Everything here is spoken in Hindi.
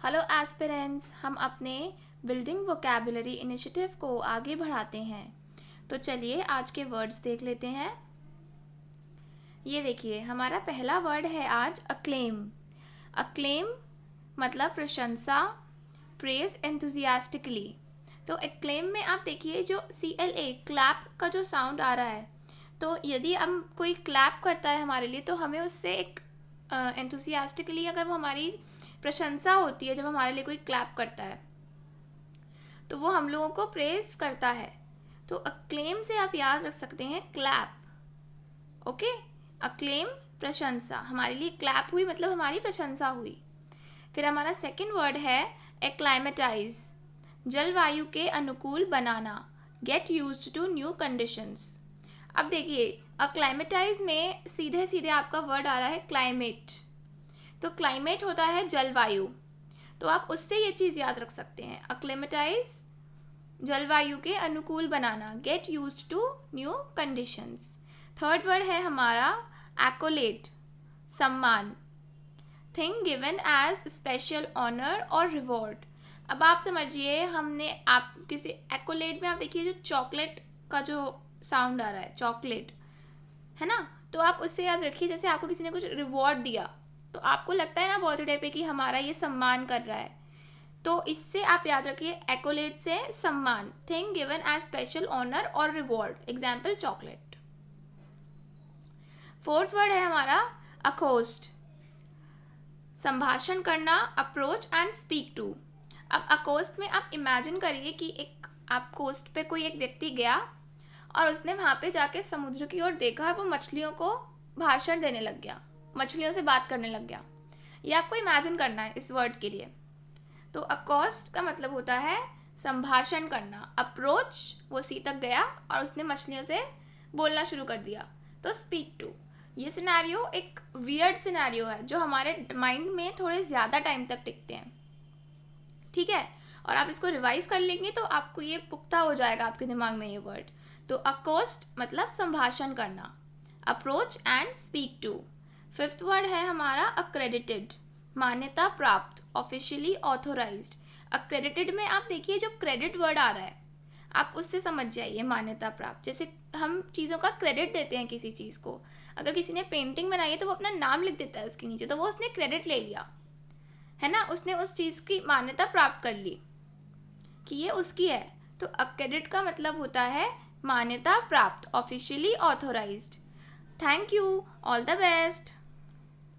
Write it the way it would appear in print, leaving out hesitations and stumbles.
हेलो एस्पिरेंट्स, हम अपने बिल्डिंग वोकैबुलरी इनिशिएटिव को आगे बढ़ाते हैं। तो चलिए आज के वर्ड्स देख लेते हैं। ये देखिए, हमारा पहला वर्ड है आज अक्लेम। अक्लेम मतलब प्रशंसा, प्रेज एंथुजियास्टिकली। तो अक्लेम में आप देखिए जो CLA क्लैप का जो साउंड आ रहा है, तो यदि हम कोई क्लैप करता है हमारे लिए तो हमें उससे एक एंथुसियास्टिकली अगर वो हमारी प्रशंसा होती है, जब हमारे लिए कोई क्लैप करता है तो वो हम लोगों को प्रेज करता है। तो अक्लेम से आप याद रख सकते हैं क्लैप। ओके, अक्लेम प्रशंसा, हमारे लिए क्लैप हुई मतलब हमारी प्रशंसा हुई। फिर हमारा सेकंड वर्ड है एक्लाइमेटाइज, जलवायु के अनुकूल बनाना, get used to new conditions. अब देखिए, अक्लाइमेटाइज में सीधे सीधे आपका वर्ड आ रहा है क्लाइमेट। तो क्लाइमेट होता है जलवायु, तो आप उससे ये चीज़ याद रख सकते हैं, अक्लेमेटाइज जलवायु के अनुकूल बनाना, get used to new conditions. Third word है हमारा एक्कोलेट, सम्मान, thing given as special honour और रिवॉर्ड। अब आप समझिए, हमने आप किसी एक्कोलेट में आप देखिए जो चॉकलेट का जो साउंड आ रहा है, चॉकलेट है ना, तो आप उससे याद रखिए जैसे आपको किसी ने कुछ रिवॉर्ड दिया तो आपको लगता है ना बर्थडे पे कि हमारा ये सम्मान कर रहा है, तो इससे आप याद रखिए एक्कोलेट से सम्मान, thing given as special honour और reward, example chocolate. Fourth word है हमारा अकोस्ट, संभाषण करना, अप्रोच एंड स्पीक टू। अब अकोस्ट में आप इमेजिन करिए कि एक आप कोस्ट पे कोई एक व्यक्ति गया और उसने वहाँ पे जाके समुद्र की ओर देखा और वो मछलियों को भाषण देने लग गया, मछलियों से बात करने लग गया। ये आपको इमेजिन करना है इस वर्ड के लिए। तो अकोस्ट का मतलब होता है संभाषण करना, अप्रोच वो सी तक गया और उसने मछलियों से बोलना शुरू कर दिया, तो स्पीक टू। ये सिनेरियो एक वियर्ड सिनेरियो है जो हमारे माइंड में थोड़े ज़्यादा टाइम तक टिकते हैं, ठीक है, और आप इसको रिवाइज कर लेंगे तो आपको ये पुख्ता हो जाएगा आपके दिमाग में ये वर्ड। तो अकोस्ट मतलब संभाषण करना, approach and speak to. Fifth word है हमारा अक्रेडिटेड, मान्यता प्राप्त, ऑफिशियली ऑथोराइज्ड। अक्रेडिटेड में आप देखिए जो क्रेडिट वर्ड आ रहा है आप उससे समझ जाइए, मान्यता प्राप्त, जैसे हम चीज़ों का क्रेडिट देते हैं किसी चीज़ को। अगर किसी ने पेंटिंग बनाई है तो वो अपना नाम लिख देता है उसके नीचे, तो वो उसने क्रेडिट ले लिया है ना, उसने उस चीज़ की मान्यता प्राप्त कर ली कि ये उसकी है। तो अक्रेडिट का मतलब होता है मान्यता प्राप्त, officially authorised. Thank you, all the best.